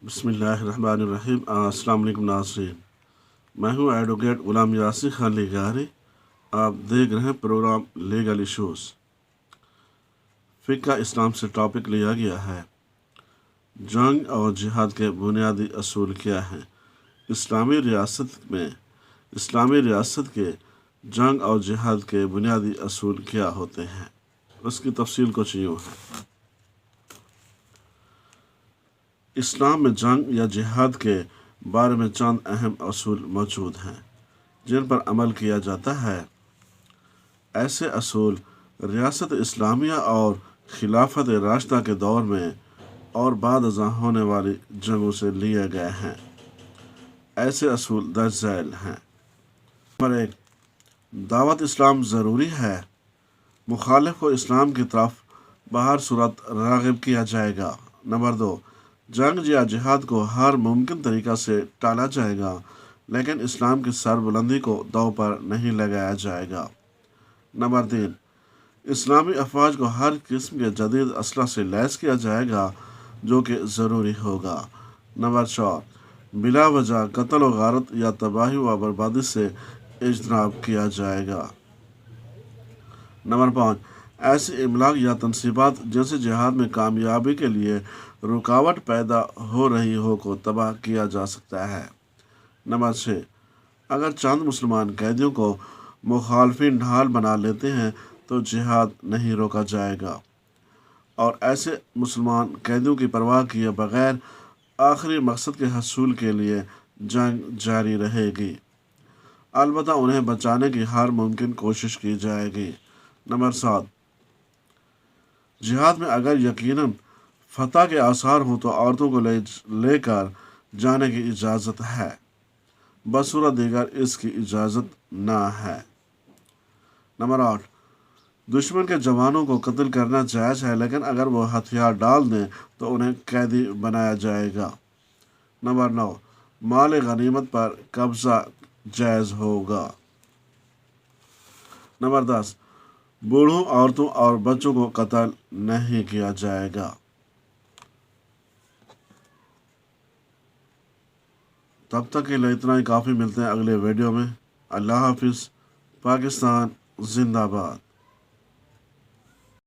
بسم اللہ الرحمن الرحیم۔ السلام علیکم ناظرین، میں ہوں ایڈوکیٹ غلام یاسر خان لیگاری۔ آپ دیکھ رہے ہیں پروگرام لیگل ایشوز۔ فقہ اسلام سے ٹاپک لیا گیا ہے جنگ اور جہاد کے بنیادی اصول کیا ہیں۔ اسلامی ریاست کے جنگ اور جہاد کے بنیادی اصول کیا ہوتے ہیں، اس کی تفصیل کچھ یوں ہے۔ اسلام میں جنگ یا جہاد کے بارے میں چند اہم اصول موجود ہیں جن پر عمل کیا جاتا ہے۔ ایسے اصول ریاست اسلامیہ اور خلافت راشدہ کے دور میں اور بعد ازاں ہونے والی جنگوں سے لیے گئے ہیں۔ ایسے اصول درج ذیل ہیں۔ نمبر 1، دعوت اسلام ضروری ہے۔ مخالف کو اسلام کی طرف بہر صورت راغب کیا جائے گا۔ نمبر 2، جنگ یا جہاد کو ہر ممکن طریقہ سے ٹالا جائے گا، لیکن اسلام کی سربلندی کو داؤ پر نہیں لگایا جائے گا۔ نمبر 3، اسلامی افواج کو ہر قسم کے جدید اسلحہ سے لیس کیا جائے گا جو کہ ضروری ہوگا۔ نمبر 4، بلا وجہ قتل و غارت یا تباہی و بربادی سے اجتناب کیا جائے گا۔ نمبر 5، ایسی املاک یا تنصیبات جن سے جہاد میں کامیابی کے لیے رکاوٹ پیدا ہو رہی ہو کو تباہ کیا جا سکتا ہے۔ نمبر 6، اگر چند مسلمان قیدیوں کو مخالفین ڈھال بنا لیتے ہیں تو جہاد نہیں روکا جائے گا اور ایسے مسلمان قیدیوں کی پرواہ کیے بغیر آخری مقصد کے حصول کے لیے جنگ جاری رہے گی، البتہ انہیں بچانے کی ہر ممکن کوشش کی جائے گی۔ نمبر 7، جہاد میں اگر یقیناً فتح کے آثار ہوں تو عورتوں کو لے کر جانے کی اجازت ہے، بصورت دیگر اس کی اجازت نہ ہے۔ نمبر 8، دشمن کے جوانوں کو قتل کرنا جائز ہے، لیکن اگر وہ ہتھیار ڈال دیں تو انہیں قیدی بنایا جائے گا۔ نمبر 9، مال غنیمت پر قبضہ جائز ہوگا۔ نمبر 10، بوڑھوں، عورتوں اور بچوں کو قتل نہیں کیا جائے گا۔ تب تک کے لیے اتنا ہی کافی، ملتے ہیں اگلے ویڈیو میں۔ اللہ حافظ۔ پاکستان زندہ باد۔